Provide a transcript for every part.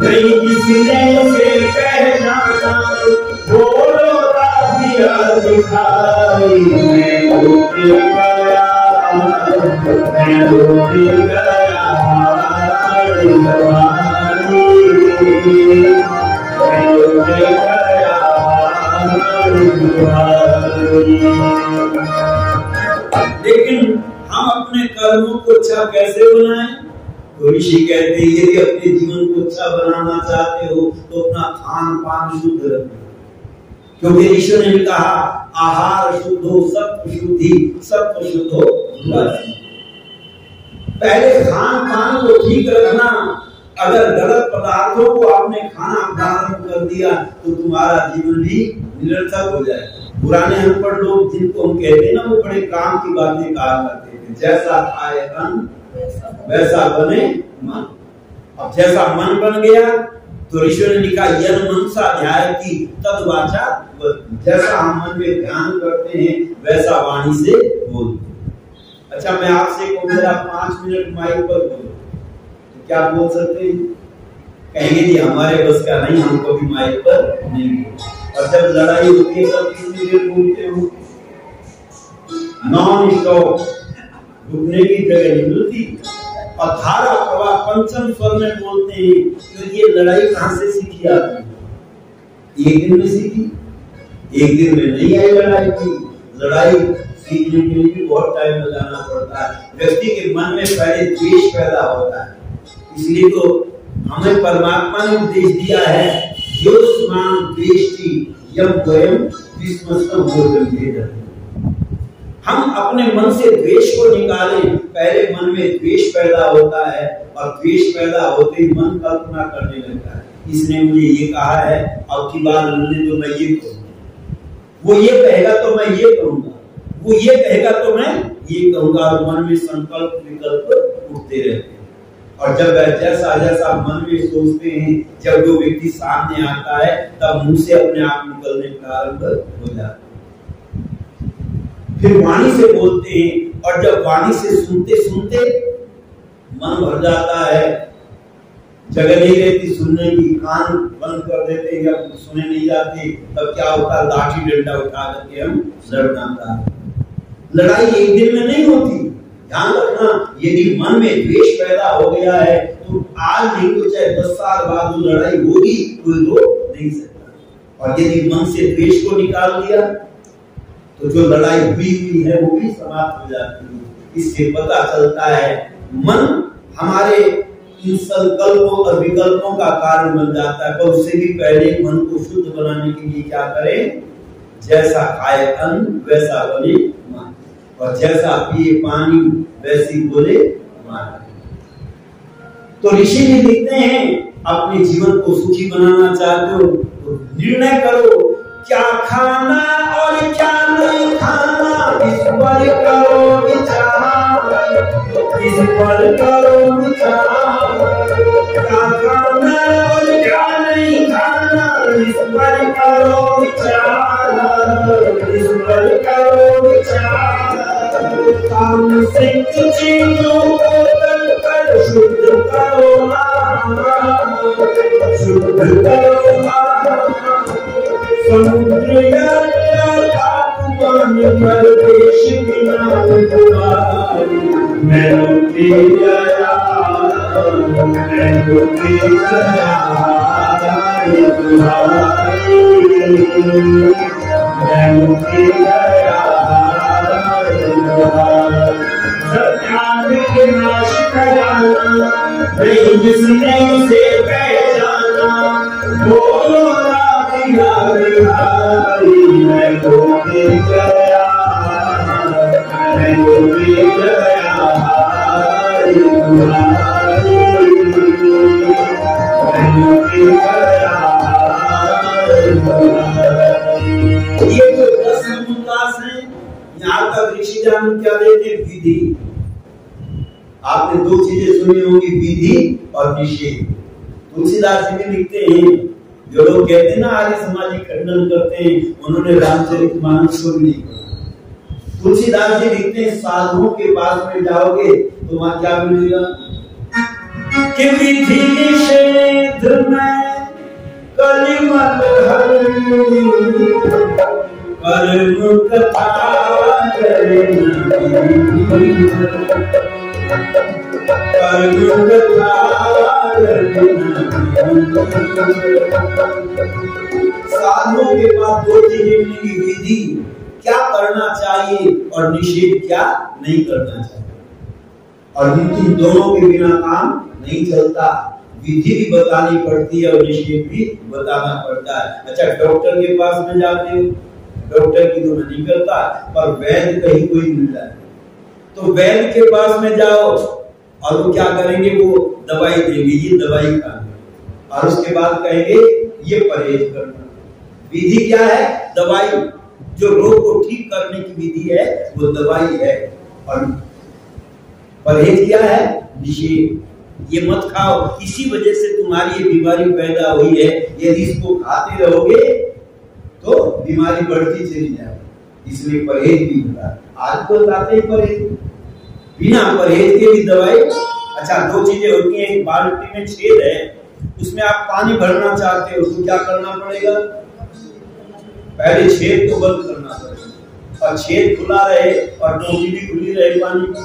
नहीं किसने से पहचाना, बोलो दिया दिखाई, मैं डूब गया, मैं डूब गया, लेकिन हम अपने कर्मों को अच्छा कैसे बनाएं? तो ऋषि कहते हैं यदि अपने जीवन को अच्छा बनाना चाहते हो तो अपना खान पान शुद्ध रखो, क्योंकि ईश्वर ने कहा आहार शुद्ध हो, सत्व शुद्धि, सत्व शुद्ध हो। पहले खान पान को ठीक रखना। अगर गलत पदार्थों को आपने खाना प्रारंभ कर दिया तो तुम्हारा जीवन भी निरर्थक हो जाएगा। पुराने अनपढ़ लोग जिनको हम कहते हैं ना, वो बड़े काम की बातें कहा करते थे, जैसा खाए अन्न वैसा बने मन। अब जैसा मन बन गया तो ईश्वर ने लिखा यन मनसा ध्याय की तद वाचा, जैसा हम मन में ध्यान करते हैं वैसा वाणी से बोलते हैं। अच्छा, मैं आपसे कहूँ जरा 5 मिनट माइक पर बोलो, तो क्या बोल सकते हैं? कहेंगे जी हमारे बस का नहीं, हम कभी माइक पर नहीं बोलते। और जब लड़ाई होती है तब कितनी देर बोलते हो? नॉन स्टॉप, रुकने की जगह नहीं मिलती। और धारा प्रवाह पंचम स्वर में बोलते हैं। तो ये लड़ाई कहां से सीखी आपने? एक दिन में सीखी? एक दिन में नहीं आई लड़ाई की। लड़ाई सीखने के लिए भी बहुत टाइम लगाना पड़ता है। व्यक्ति के मन में पहले द्वेष पैदा होता है, इसलिए तो हमें परमात्मा ने उपदेश दिया है योस्मान द्वेष्टि यम वयम विस्मस्तम भोजन। हम अपने मन से द्वेष को निकालें। पहले मन में द्वेष पैदा होता है और द्वेष पैदा होते ही मन कल्पना करने लगता है, इसने मुझे ये कहा है, अब की बार मिलने तो मैं ये करूंगा, वो ये कहेगा तो मैं ये करूंगा, वो ये कहेगा तो मैं ये कहूंगा। और मन में संकल्प विकल्प उठते रहते हैं। और जब जैसा जैसा मन में सोचते हैं, जब वो व्यक्ति सामने आता है तब मुंह से अपने आप निकलने प्रारंभ हो जाता है। फिर वाणी से बोलते हैं, और जब वाणी से सुनते सुनते मन भर जाता है, जगह नहीं रहती सुनने की, कान बंद कर देते हैं, जब सुने नहीं जाते तब क्या होता है, लाठी डंडा उठा करके हम लड़ना। लड़ाई एक दिन में नहीं होती, ध्यान रखना। यदि मन में द्वेष पैदा हो गया है तो आज नहीं तो चाहे 10 साल बाद वो लड़ाई होगी, कोई रोक नहीं सकता। और यदि मन से द्वेष को निकाल दिया तो जो लड़ाई हुई है वो भी समाप्त हो जाती है। इससे पता चलता है मन हमारे इन संकल्पों और विकल्पों का कारण बन जाता है। पर उससे भी पहले मन को शुद्ध बनाने के लिए क्या करें? जैसा खाए अन्न वैसा बने मन, और जैसा पिए पानी वैसी बोले वाणी। तो ऋषि भी लिखते हैं अपने जीवन को सुखी बनाना चाहते हो तो निर्णय करो क्या खाना और क्या नहीं खाना, इस पर करो विचार, इस पर करो विचार। क्या खाना और क्या नहीं खाना, इस पर करो विचार, इस पर करो विचार। काम से चीजों को कर शुद्ध करो, शुद्ध करो। समुद्र तापमान पर देश बिना मैं डूबी गया, मैं डूबी गया, मैं डूबी गया। सत्याग्रह नाश कराना, नहीं जिसने से पहचाना, बोलो मैं डूबी गया, मैं डूबी गया, मैं डूबी गया। ये जो 10 अनुदास है, यहाँ तक ऋषि जान क्या देते? विधि। आपने 2 चीजें सुनी होंगी, विधि और निषेध। तुलसीदास जी भी लिखते हैं, जो लोग कहते हैं ना आर्य समाजी खंडन करते हैं, उन्होंने रामचरितमानस को भी नहीं पढ़ा। तुलसीदास जी लिखते हैं साधुओं के पास में जाओगे तो वहां क्या मिलेगा कि विधि निषेध में कलिमल कर्म कथा साधुओं के पास दो चीजें मिलेंगी, विधि क्या करना चाहिए और निषेध क्या नहीं करना चाहिए, और इन दोनों के बिना काम नहीं चलता। विधि भी बतानी पड़ती है और निषेध भी बताना पड़ता है। अच्छा, डॉक्टर के पास में जाते हो, डॉक्टर की तो नहीं करता, पर वैद्य कहीं कोई मिल जाए तो वैद्य के पास में जाओ और वो क्या करेंगे, वो दवाई देंगे, ये दवाई खाना, और उसके बाद कहेंगे ये परहेज करना। विधि क्या है? दवाई। जो रोग को ठीक करने की विधि है वो दवाई है, और परहेज क्या है? निषेध। ये मत खाओ, इसी वजह से तुम्हारी ये बीमारी पैदा हुई है, यदि इसको खाते रहोगे तो बीमारी बढ़ती चली जाएगी, इसलिए परहेज भी होता है। आज तो बताते हैं परहेज, बिना परहेज के भी दवाई। अच्छा, दो चीजें होती हैं, एक बाल्टी में छेद है, उसमें आप पानी भरना चाहते हो तो क्या करना पड़ेगा? पहले छेद को बंद करना पड़ेगा, और छेद खुला रहे और टोटी भी खुली रहे पानी की,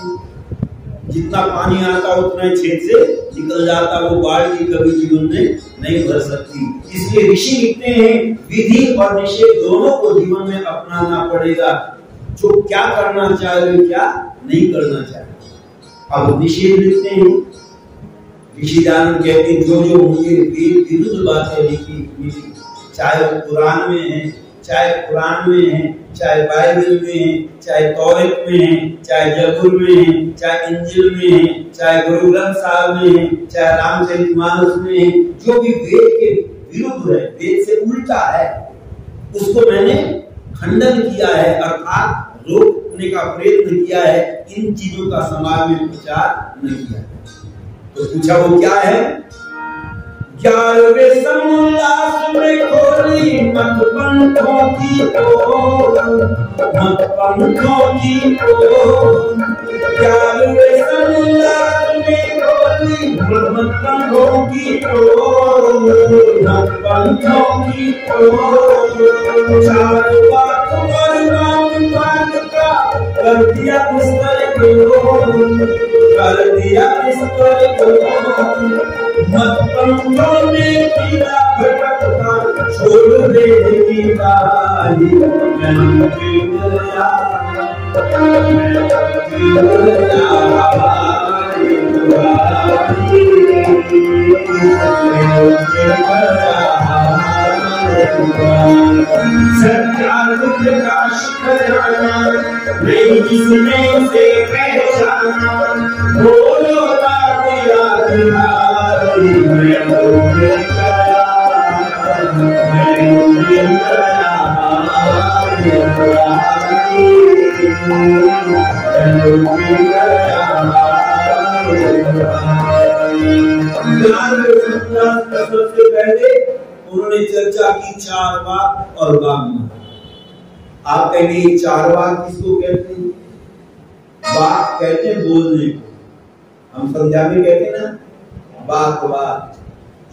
जितना पानी आता उतना ही छेद से निकल जाता, वो बाल्टी कभी जीवन में नहीं भर सकती। इसलिए ऋषि लिखते हैं विधि और निषेध दोनों को जीवन में अपनाना पड़ेगा, जो क्या करना चाहिए क्या नहीं करना चाहिए। अब निषेध लिखते हैं, ऋषिदान कहते हैं जो जो मुझे वेद विरुद्ध बातें लिखी, चाहे कुरान में है, चाहे कुरान में है, चाहे बाइबल में है, चाहे तौरात में है, चाहे जबूर में है, चाहे इंजील में है, चाहे गुरु ग्रंथ साहब में है, चाहे रामचरितमानस में है, जो भी वेद के विरुद्ध है, वेद से उल्टा है, उसको मैंने खंडन किया है, अर्थात रोकने का प्रयत्न किया है, इन चीजों का समाज में प्रचार नहीं किया। तो पूछा वो क्या है? 11वें समुल्लास में खोली मत पंथों की पोल, मत पंथों की पोल। 11वें समुल्लास में खोली मत पंथों की पोल, मत पंथों की पोल। चार बात पर नाम पाठ का कर दिया पुस्तक को, कर दिया पुस्तक को। मत पंथों में कीड़ा भटकता छोड़ दे की बारी, मैं गया प्रकाश खजाना नहीं जिसने से पहचाना, बोलो सबसे पहले उन्होंने चर्चा की चार वाक और वाग्मार्ग। आप कहेंगे चार वाक किसको कहते हैं? वाक कहते हैं बोलने को, हम संध्या में कहते हैं ना वाक वाक।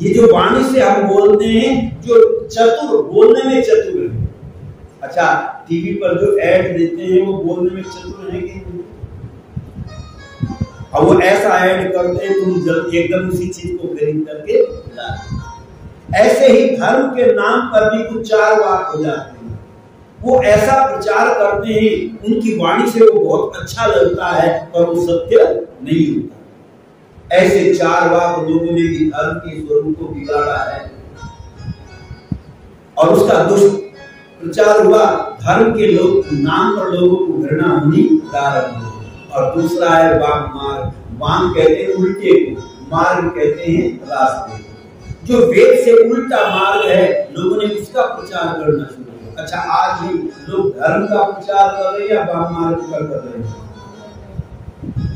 ये जो वाणी से हम बोलते हैं, जो चतुर, बोलने में चतुर है। अच्छा, टीवी पर जो ऐड देते हैं वो बोलने में चतुर है कि नहीं? अब वो ऐसा ऐड करते हैं तुम जल्दी एकदम उसी चीज को खरीद करके ला। ऐसे ही धर्म के नाम पर भी कुछ चार वाक हो जाते हैं, वो ऐसा प्रचार करते हैं, उनकी वाणी से वो बहुत अच्छा लगता है पर वो सत्य नहीं होता। ऐसे चार वाक लोगों ने भी धर्म के स्वरूप को बिगाड़ा है, और उसका दुष्ट प्रचार हुआ। धर्म के लोग नाम पर लोगों को घृणा होनी प्रारंभ हुई। और दूसरा है वाक मार्ग। वाक कहते हैं उल्टे को, मार्ग कहते हैं रास्ते। जो वेद से उल्टा मार्ग है, लोगों ने उसका प्रचार करना शुरू किया। अच्छा, आज भी लोग धर्म का प्रचार कर रहे हैं या वाक मार्ग का कर रहे हैं?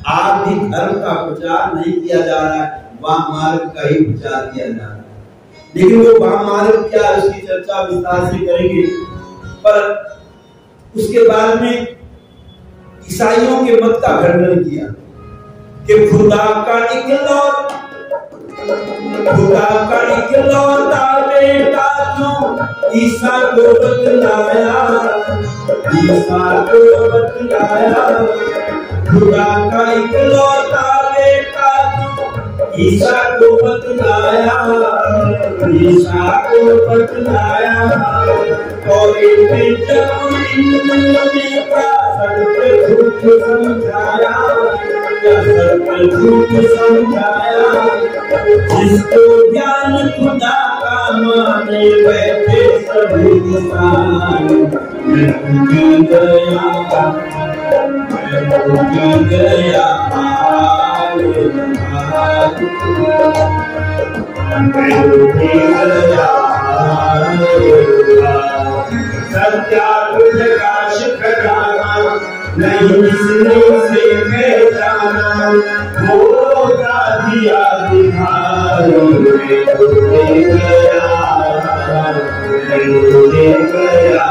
आज भी धर्म का प्रचार नहीं किया जा रहा है, वाक मार्ग का ही प्रचार किया जा रहा है। लेकिन वो वाक मार्ग क्या है, उसकी चर्चा विस्तार से करेंगे। पर उसके बाद में ईसाइयों के मत का खंडन किया कि खुदा का इकलौता बेटा क्यों ईसा को बतलाया, ईसा को बतलाया। खुदा का इकलौता बेटा क्यों ईसा को बतलाया, ईसा को बतलाया। और झूठ समझाया, झूठ समझाया। जिसको ज्ञान खुदा का माने बैठे सभी इंसान। मैं भूल गया, मैं भूल गया, प्रकाश खजाना नहीं किसने से पहचाना, होगा दिया दिखाई। मैं भूल गया, मैं भूल गया,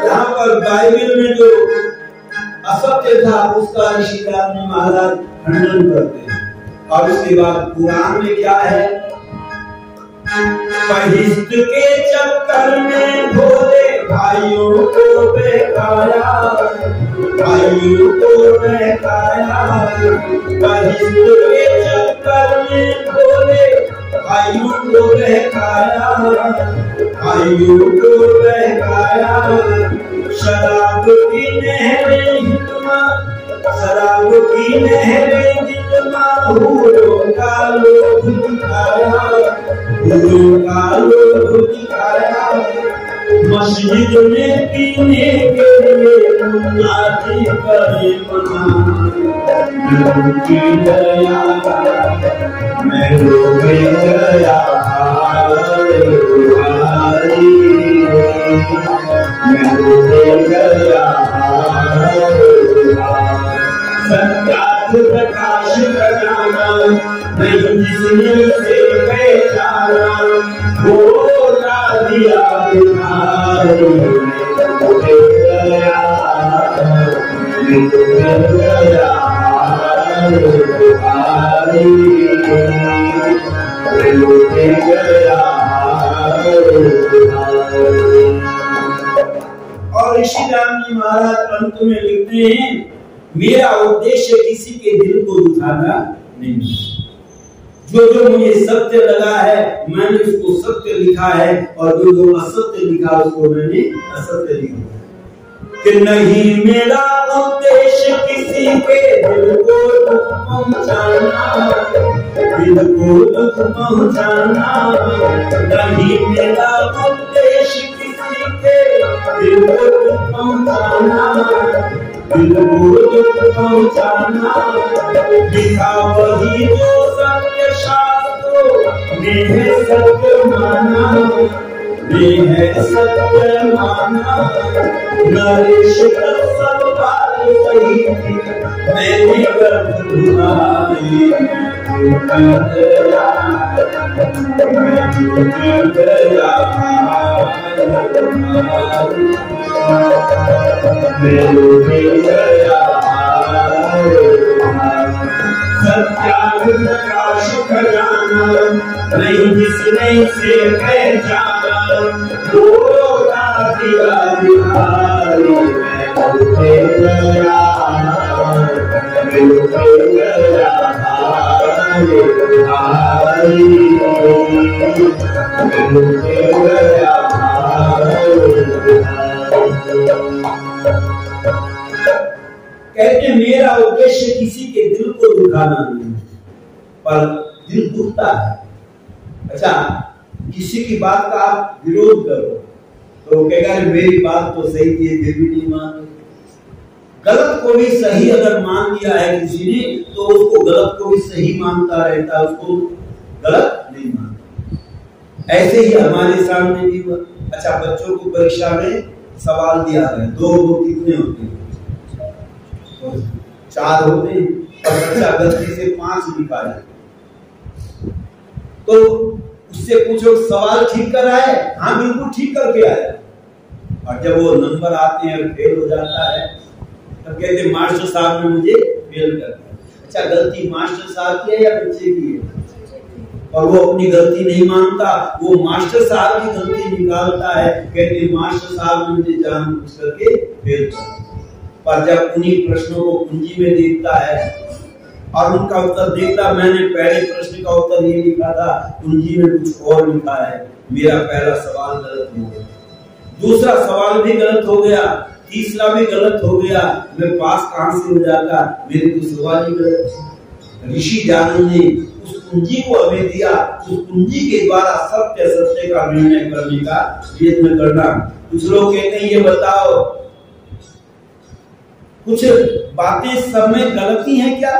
यहाँ पर बाइबल में जो असत्य था उसका ऋषिराज ने महाराज खंडन करते हैं। और उसके बाद कुरान में क्या है? बहिष्ट के चक्कर में भोले भाइयों को बहकाया, भाइयों को बहकाया। बहिष्ट के चक्कर में भोले भाइयों को बहकाया, भाइयों को बहकाया। शराब की नहरें हितमा, शराब की नहरें हितमा, भूलों का लोभ दिखाया, भूलों का लोभ दिखाया। मस्जिद में पीने के लिए मुनादी करे मना। मैं रुक गया, मैं रुक गया, मैं रुक गया। सत्यार्थ प्रकाश खजाना नहीं जिसने से पहचाना, होगा दिया दिखाई। मैं रुक गया, मैं रुक गया, मैं रुक गया। और ऋषिराम जी महाराज अंत में लिखते हैं, मेरा उद्देश्य किसी के दिल को दुखाना नहीं। जो जो मुझे सत्य लगा है मैंने उसको सत्य लिखा है, और जो जो असत्य लिखा उसको मैंने असत्य लिखा। कि नहीं मेरा उद्देश्य किसी के दिल को दुख पहुंचाना, दिल को दुख पहुंचाना। नहीं मेरा उद्देश्य किसी के दिल को दुख पहुंचाना, दिल को दुख पहुंचाना। लिखा वही जो सत्य शास्त्रों में है सत्य माना, में है सत्य माना। नरेश का सब बात सही थी, मैंने गर्भ धुलाई। मैं रुक गया, मैं रुक गया, मैं रुक गया। सत्यार्थ प्रकाश खजाना नहीं जिसने से पहचाना, होगा दिया दिखाई। मैं रुक गया, मैं रुक गया, मैं रुक गया। कहते मेरा उद्देश्य किसी के दिल को दुखाना नहीं, पर दिल दुखता है। अच्छा, किसी की बात का आप विरोध करो तो कहेगा मेरी बात तो सही थी फिर भी नहीं मान। गलत को भी सही अगर मान लिया है किसी ने तो उसको गलत को भी सही मानता रहता है, उसको गलत नहीं मानता। ऐसे ही हमारे सामने भी हुआ। अच्छा, बच्चों को परीक्षा में सवाल दिया है, 2 कितने होते हैं? 4 होते हैं। और बच्चा गलती से 5 लिखा है तो उससे पूछो सवाल ठीक कर आए? हाँ बिल्कुल ठीक करके आया। और जब वो नंबर आते हैं और फेल हो जाता है तब कहते मास्टर साहब ने मुझे फेल कर दिया। अच्छा, गलती मास्टर साहब की है या बच्चे की है? और वो अपनी गलती नहीं मानता, वो मास्टर साहब की गलती निकालता है, कहते मास्टर साहब ने मुझे जानबूझ करके फेल कर दिया। पर जब उन्हीं प्रश्नों को कुंजी में देखता है और उनका उत्तर देखता, मैंने पहले प्रश्न का उत्तर ये लिखा था, कुंजी में कुछ और लिखा है, मेरा पहला सवाल गलत हो गया, दूसरा सवाल भी गलत हो गया, तीसरा भी गलत हो गया, मैं पास कहां से हो जाता? मेरे तो सवाल ही गलत। ऋषि ज्ञान ने उस कुंजी को हमें दिया, उस कुंजी के द्वारा सत्य सत्य का निर्णय करने का प्रयत्न करना। कुछ लोग कहते हैं ये बताओ कुछ बातें सब में गलती है क्या?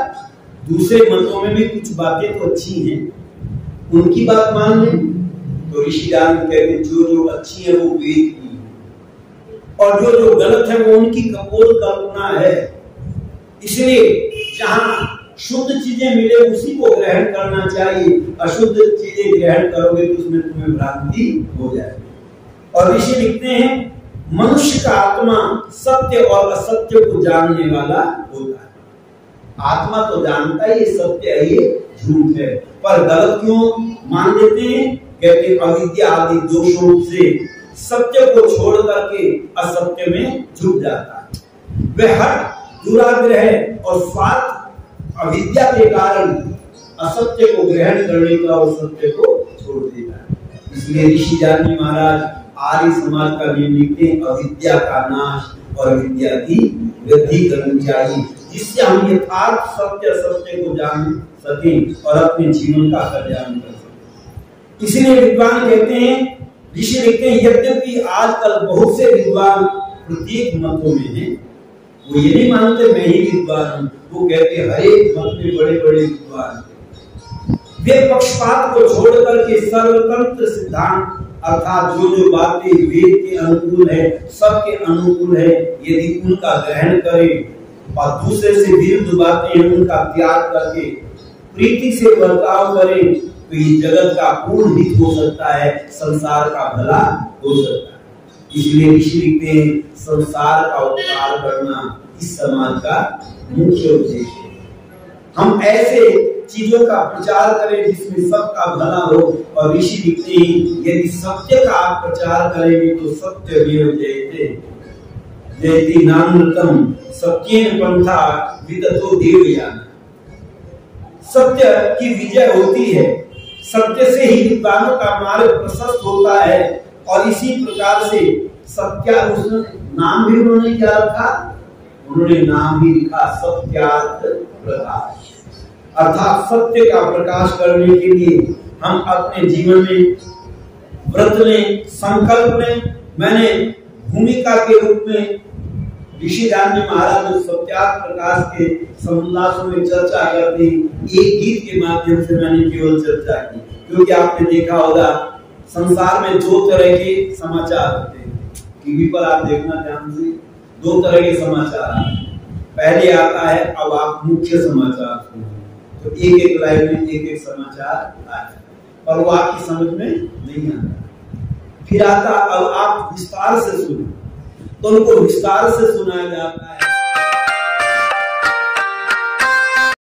दूसरे मतों में भी कुछ बातें तो अच्छी हैं, उनकी बात मान लें। तो ऋषि ज्ञान कहते हैं जो अच्छी है वो वेद की है और जो गलत है वो उनकी कपोल कल्पना है। इसलिए जहां शुद्ध चीजें मिले उसी को ग्रहण करना चाहिए, अशुद्ध चीजें ग्रहण करोगे तो उसमें तुम्हें भ्रांति हो जाएगी। और ऋषि लिखते हैं मनुष्य का आत्मा सत्य और असत्य को जानने वाला होता है। आत्मा तो जानता है ये सत्य है ये झूठ है, पर गलत क्यों मान लेते हैं? कहते अविद्या आदि दोषों से सत्य को छोड़ करके असत्य में झुक जाता है। वह हट, दुराग्रह और स्वार्थ अविद्या के कारण असत्य को ग्रहण करने का और सत्य को छोड़ देता है। इसलिए ऋषि जानी महाराज आर्य समाज का नियम लिखते हैं, अविद्या का नाश और विद्या की वृद्धि करनी चाहिए, जिससे हम यथार्थ सत्य सत्य को जान सकें और अपने जीवन का कल्याण कर सकें। इसलिए विद्वान कहते हैं, ऋषि लिखते हैं, यद्यपि आजकल बहुत से विद्वान प्रत्येक मतों में हैं, वो ये नहीं मानते मैं ही विद्वान हूं, वो कहते हर एक मत में बड़े बड़े विद्वान। वे पक्षपात को छोड़ करके सर्वतंत्र सिद्धांत अर्थात जो बातें वेद के अनुकूल है, सबके अनुकूल है, यदि उनका ग्रहण करें और दूसरे से विरुद्ध बातें हैं उनका त्याग करके प्रीति से बर्ताव करें तो ये जगत का पूर्ण हित हो सकता है, संसार का भला हो सकता है। इसलिए ऋषि लिखते हैं संसार का उपकार करना इस समाज का मुख्य उद्देश्य है। हम ऐसे चीजों का प्रचार करें जिसमें सबका भला हो। और ऋषि लिखते हैं यदि सत्य का आप प्रचार करेंगे तो सत्य जयते जयति नामृतम सत्येन पंथा विदतो देवयान। सत्य की विजय होती है, सत्य से ही विद्वानों का मार्ग प्रशस्त होता है। और इसी प्रकार से सत्या नाम भी उन्होंने क्या रखा? उन्होंने नाम भी लिखा सत्यार्थ प्रकाश, अर्थात सत्य का प्रकाश करने के लिए हम अपने जीवन में व्रत लें, संकल्प लें। मैंने भूमिका के रूप में ऋषि ज्ञानी महाराज सत्यार्थ प्रकाश के समुल्लासों में चर्चा करते हैं, एक गीत के माध्यम से मैंने केवल चर्चा की, क्योंकि आपने देखा होगा संसार में 2 तरह के समाचार होते हैं। टीवी पर आप देखना ध्यान से, 2 तरह के समाचार आते हैं। पहले आता है अब आप मुख्य समाचार सुनो, तो एक लाइन में एक समाचार आता है और वो आपकी समझ में नहीं आता। फिर आता अब आप विस्तार से सुनो, तो उनको विस्तार से सुनाया जाता है।